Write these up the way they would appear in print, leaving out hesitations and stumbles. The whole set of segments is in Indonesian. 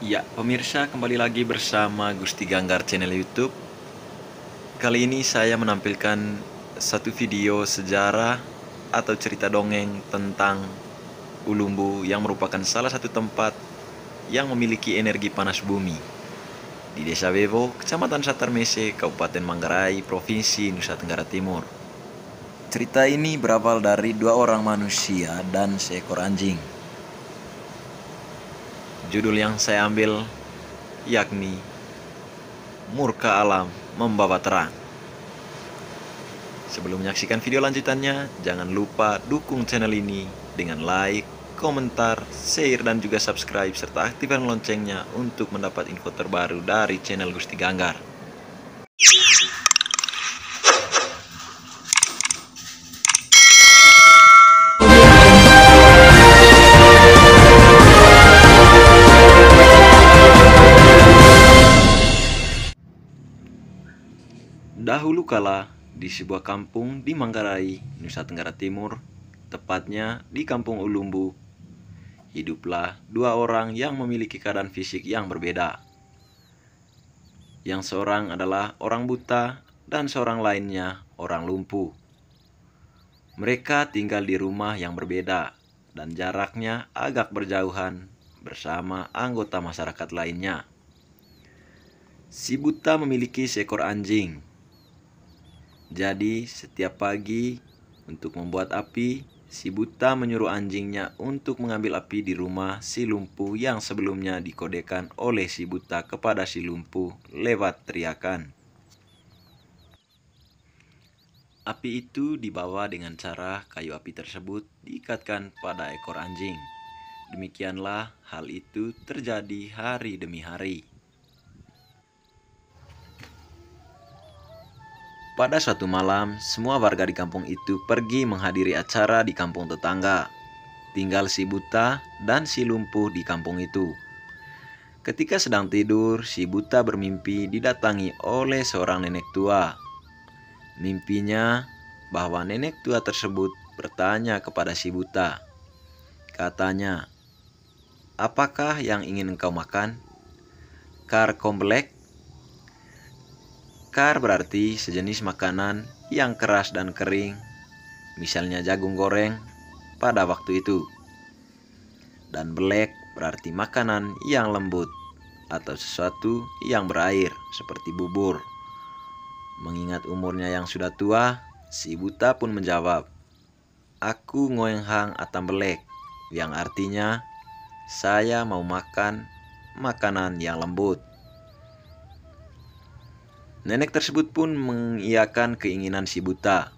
Ya, pemirsa, kembali lagi bersama Gusti Ganggar channel YouTube. Kali ini saya menampilkan satu video sejarah atau cerita dongeng tentang Ulumbu yang merupakan salah satu tempat yang memiliki energi panas bumi di Desa Bewo, Kecamatan Satarmese, Kabupaten Manggarai, Provinsi Nusa Tenggara Timur. Cerita ini berawal dari dua orang manusia dan seekor anjing. Judul yang saya ambil yakni Murka Alam Membawa Terang. Sebelum menyaksikan video lanjutannya, jangan lupa dukung channel ini dengan like, komentar, share, dan juga subscribe, serta aktifkan loncengnya untuk mendapat info terbaru dari channel Gusti Ganggar. Dahulu kala, di sebuah kampung di Manggarai, Nusa Tenggara Timur, tepatnya di Kampung Ulumbu, hiduplah dua orang yang memiliki keadaan fisik yang berbeda. Yang seorang adalah orang buta dan seorang lainnya orang lumpuh. Mereka tinggal di rumah yang berbeda dan jaraknya agak berjauhan bersama anggota masyarakat lainnya. Si buta memiliki seekor anjing. Jadi setiap pagi untuk membuat api, si buta menyuruh anjingnya untuk mengambil api di rumah si lumpuh yang sebelumnya dikodekan oleh si buta kepada si lumpuh lewat teriakan. Api itu dibawa dengan cara kayu api tersebut diikatkan pada ekor anjing. Demikianlah hal itu terjadi hari demi hari. Pada suatu malam, semua warga di kampung itu pergi menghadiri acara di kampung tetangga. Tinggal si buta dan si lumpuh di kampung itu. Ketika sedang tidur, si buta bermimpi didatangi oleh seorang nenek tua. Mimpinya bahwa nenek tua tersebut bertanya kepada si buta. Katanya, "Apakah yang ingin engkau makan?" "Kar komblek." Kar berarti sejenis makanan yang keras dan kering, misalnya jagung goreng pada waktu itu. Dan belek berarti makanan yang lembut atau sesuatu yang berair seperti bubur. Mengingat umurnya yang sudah tua, si buta pun menjawab, "Aku ngoeng hang atam belek," yang artinya saya mau makan makanan yang lembut. Nenek tersebut pun mengiyakan keinginan si buta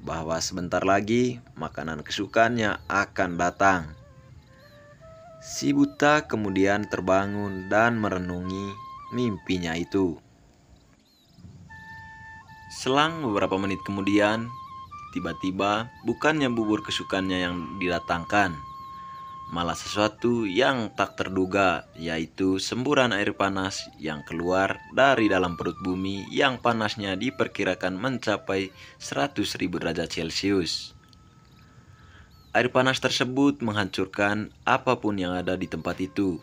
bahwa sebentar lagi makanan kesukaannya akan datang. Si buta kemudian terbangun dan merenungi mimpinya itu. Selang beberapa menit kemudian, tiba-tiba bukannya bubur kesukaannya yang didatangkan, malah sesuatu yang tak terduga, yaitu semburan air panas yang keluar dari dalam perut bumi yang panasnya diperkirakan mencapai 100.000 derajat Celcius. Air panas tersebut menghancurkan apapun yang ada di tempat itu,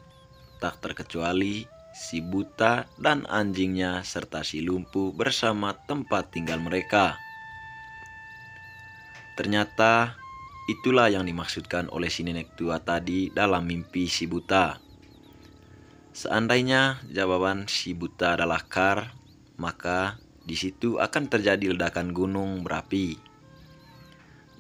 tak terkecuali si buta dan anjingnya serta si lumpuh bersama tempat tinggal mereka. Ternyata itulah yang dimaksudkan oleh si nenek tua tadi dalam mimpi si buta. Seandainya jawaban si buta adalah kar, maka di situ akan terjadi ledakan gunung berapi.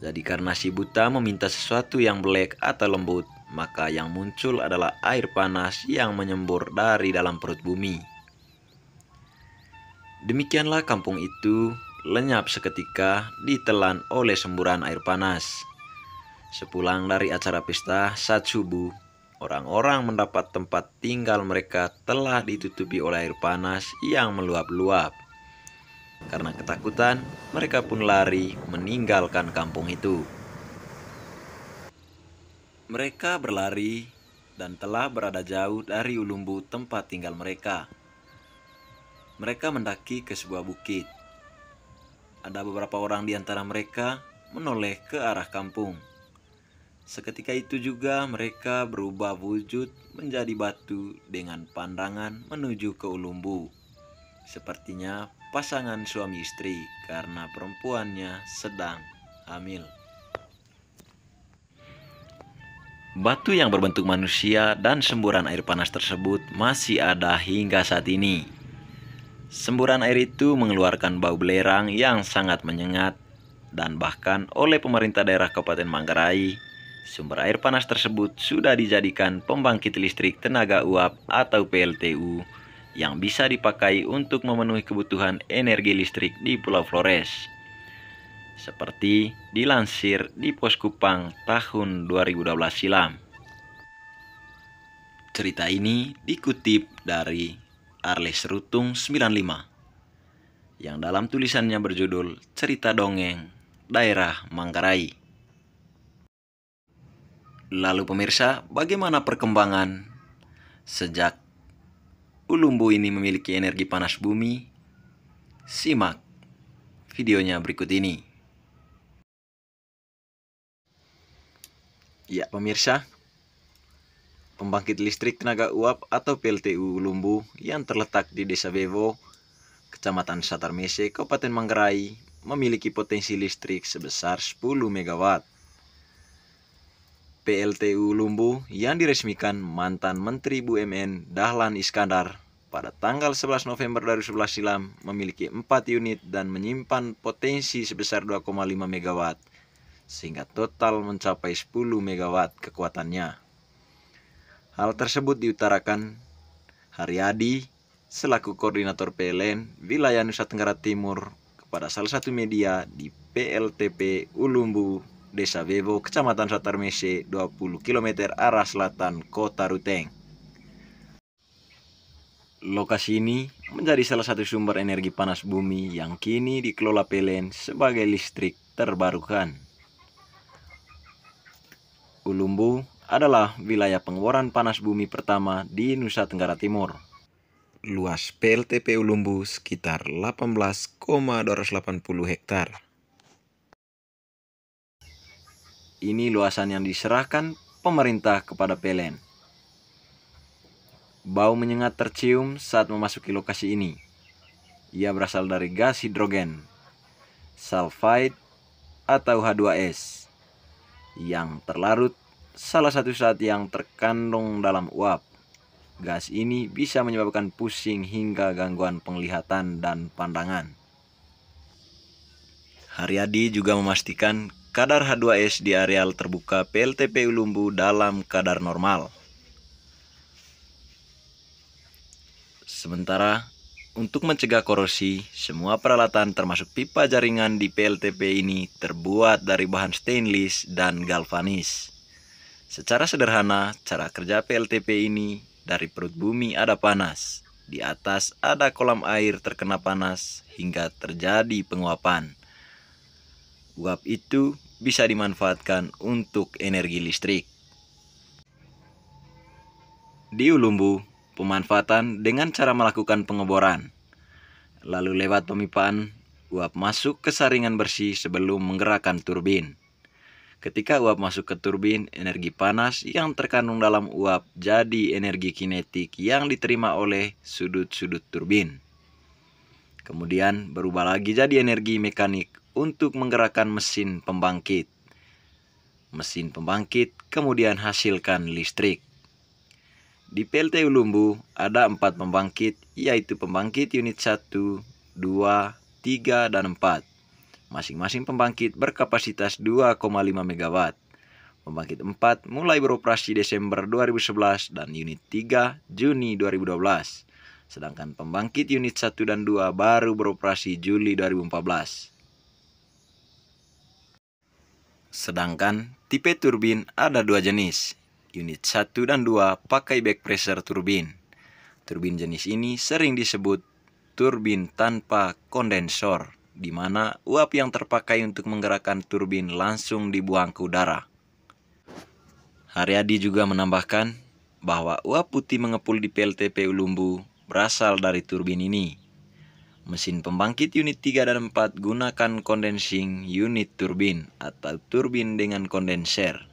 Jadi karena si buta meminta sesuatu yang belek atau lembut, maka yang muncul adalah air panas yang menyembur dari dalam perut bumi. Demikianlah kampung itu lenyap seketika ditelan oleh semburan air panas. Sepulang dari acara pesta saat subuh, orang-orang mendapat tempat tinggal mereka telah ditutupi oleh air panas yang meluap-luap. Karena ketakutan, mereka pun lari meninggalkan kampung itu. Mereka berlari dan telah berada jauh dari Ulumbu tempat tinggal mereka. Mereka mendaki ke sebuah bukit. Ada beberapa orang di antara mereka menoleh ke arah kampung. Seketika itu juga mereka berubah wujud menjadi batu dengan pandangan menuju ke Ulumbu. Sepertinya pasangan suami istri karena perempuannya sedang hamil. Batu yang berbentuk manusia dan semburan air panas tersebut masih ada hingga saat ini. Semburan air itu mengeluarkan bau belerang yang sangat menyengat, dan bahkan oleh pemerintah daerah Kabupaten Manggarai, sumber air panas tersebut sudah dijadikan pembangkit listrik tenaga uap atau PLTU yang bisa dipakai untuk memenuhi kebutuhan energi listrik di Pulau Flores. Seperti dilansir di Pos Kupang tahun 2012 silam. Cerita ini dikutip dari Arles Rutung 95 yang dalam tulisannya berjudul Cerita Dongeng Daerah Manggarai. Lalu pemirsa, bagaimana perkembangan sejak Ulumbu ini memiliki energi panas bumi? Simak videonya berikut ini. Ya pemirsa, pembangkit listrik tenaga uap atau PLTU Ulumbu yang terletak di Desa Bewo, Kecamatan Satarmese, Kabupaten Manggarai, memiliki potensi listrik sebesar 10 MW. PLTU Ulumbu yang diresmikan mantan Menteri BUMN Dahlan Iskandar pada tanggal 11 November 2011 silam memiliki 4 unit dan menyimpan potensi sebesar 2,5 MW, sehingga total mencapai 10 MW kekuatannya. Hal tersebut diutarakan Haryadi selaku koordinator PLN wilayah Nusa Tenggara Timur kepada salah satu media di PLTP Ulumbu, Desa Bewo, Kecamatan Satarmese, 20 km arah selatan Kota Ruteng. Lokasi ini menjadi salah satu sumber energi panas bumi yang kini dikelola PLN sebagai listrik terbarukan. Ulumbu adalah wilayah pengeboran panas bumi pertama di Nusa Tenggara Timur. Luas PLTP Ulumbu sekitar 18,280 hektar. Ini luasan yang diserahkan pemerintah kepada PLN. Bau menyengat tercium saat memasuki lokasi ini. Ia berasal dari gas hidrogen, sulfide atau H2S, yang terlarut salah satu zat yang terkandung dalam uap. Gas ini bisa menyebabkan pusing hingga gangguan penglihatan dan pandangan. Haryadi juga memastikan kadar H2S di areal terbuka PLTP Ulumbu dalam kadar normal. Sementara, untuk mencegah korosi, semua peralatan termasuk pipa jaringan di PLTP ini terbuat dari bahan stainless dan galvanis. Secara sederhana, cara kerja PLTP ini dari perut bumi ada panas, di atas ada kolam air terkena panas hingga terjadi penguapan. Uap itu bisa dimanfaatkan untuk energi listrik. Di Ulumbu, pemanfaatan dengan cara melakukan pengeboran, lalu lewat pemipaan, uap masuk ke saringan bersih sebelum menggerakkan turbin. Ketika uap masuk ke turbin, energi panas yang terkandung dalam uap jadi energi kinetik yang diterima oleh sudut-sudut turbin. Kemudian berubah lagi jadi energi mekanik untuk menggerakkan mesin pembangkit. Mesin pembangkit kemudian hasilkan listrik. Di PLT Ulumbu ada 4 pembangkit, yaitu pembangkit unit 1, 2, 3, dan 4. Masing-masing pembangkit berkapasitas 2,5 MW. Pembangkit 4 mulai beroperasi Desember 2011 dan unit 3 Juni 2012. Sedangkan pembangkit unit 1 dan 2 baru beroperasi Juli 2014. Sedangkan tipe turbin ada 2 jenis. Unit 1 dan 2 pakai back pressure turbin. Turbin jenis ini sering disebut turbin tanpa kondensor, di mana uap yang terpakai untuk menggerakkan turbin langsung dibuang ke udara. Haryadi juga menambahkan bahwa uap putih mengepul di PLTP Ulumbu berasal dari turbin ini. Mesin pembangkit unit 3 dan 4 gunakan condensing unit turbin atau turbin dengan kondenser.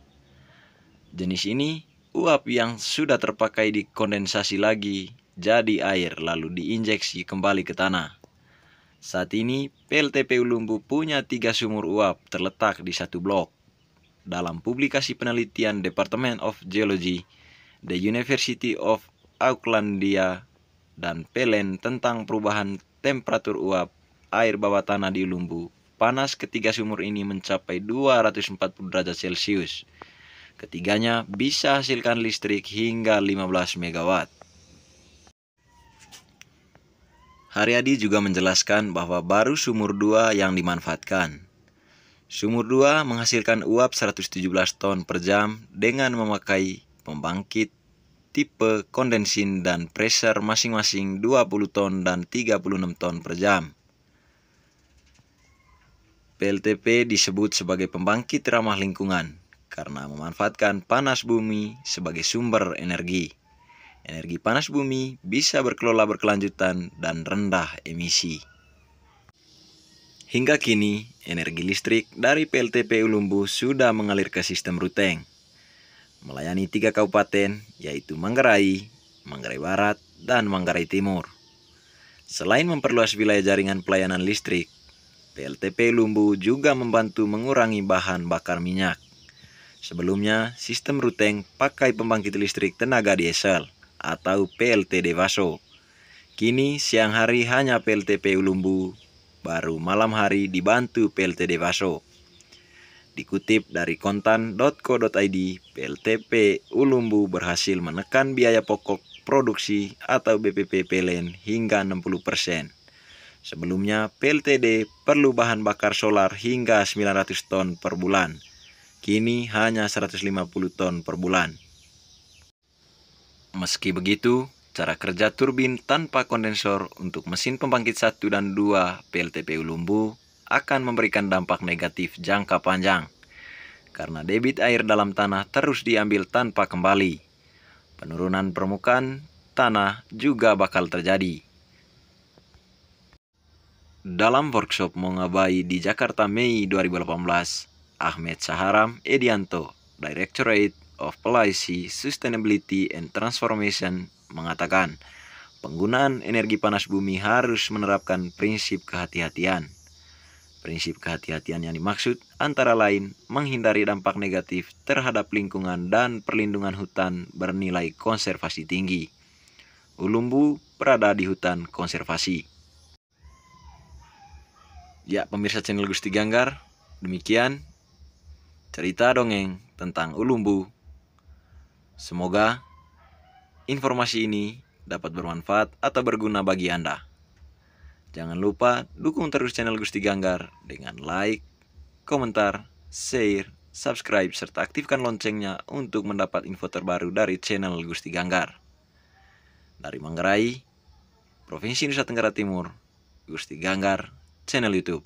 Jenis ini uap yang sudah terpakai dikondensasi lagi jadi air lalu diinjeksi kembali ke tanah. Saat ini PLTP Ulumbu punya 3 sumur uap terletak di satu blok. Dalam publikasi penelitian Department of Geology, The University of Aucklandia, dan PLN tentang perubahan temperatur uap air bawah tanah di Ulumbu, panas ketiga sumur ini mencapai 240 derajat Celcius. Ketiganya bisa hasilkan listrik hingga 15 megawatt. Haryadi juga menjelaskan bahwa baru sumur 2 yang dimanfaatkan. Sumur 2 menghasilkan uap 117 ton per jam dengan memakai pembangkit tipe kondensin dan pressure masing-masing 20 ton dan 36 ton per jam. PLTP disebut sebagai pembangkit ramah lingkungan karena memanfaatkan panas bumi sebagai sumber energi. Energi panas bumi bisa berkelola berkelanjutan dan rendah emisi. Hingga kini, energi listrik dari PLTP Ulumbu sudah mengalir ke sistem Ruteng, melayani 3 kabupaten yaitu Manggarai, Manggarai Barat, dan Manggarai Timur. Selain memperluas wilayah jaringan pelayanan listrik, PLTP Ulumbu juga membantu mengurangi bahan bakar minyak. Sebelumnya, sistem Ruteng pakai pembangkit listrik tenaga diesel atau PLTD Vaso. Kini siang hari hanya PLTP Ulumbu, baru malam hari dibantu PLTD Vaso. Dikutip dari kontan.co.id, PLTP Ulumbu berhasil menekan biaya pokok produksi atau BPP PLN hingga 60%. Sebelumnya PLTD perlu bahan bakar solar hingga 900 ton per bulan. Kini hanya 150 ton per bulan. Meski begitu, cara kerja turbin tanpa kondensor untuk mesin pembangkit 1 dan 2 PLTP Ulumbu akan memberikan dampak negatif jangka panjang karena debit air dalam tanah terus diambil tanpa kembali. Penurunan permukaan tanah juga bakal terjadi. Dalam workshop Mongabai di Jakarta Mei 2018, Ahmed Saharam Edianto, Directorate of Policy, Sustainability and Transformation mengatakan, penggunaan energi panas bumi harus menerapkan prinsip kehati-hatian. Prinsip kehati-hatian yang dimaksud antara lain menghindari dampak negatif terhadap lingkungan dan perlindungan hutan bernilai konservasi tinggi. Ulumbu berada di hutan konservasi. Ya, pemirsa channel Gusti Ganggar, demikian cerita dongeng tentang Ulumbu. Semoga informasi ini dapat bermanfaat atau berguna bagi Anda. Jangan lupa dukung terus channel Gusti Ganggar dengan like, komentar, share, subscribe, serta aktifkan loncengnya untuk mendapat info terbaru dari channel Gusti Ganggar. Dari Manggarai, Provinsi Nusa Tenggara Timur, Gusti Ganggar, channel YouTube.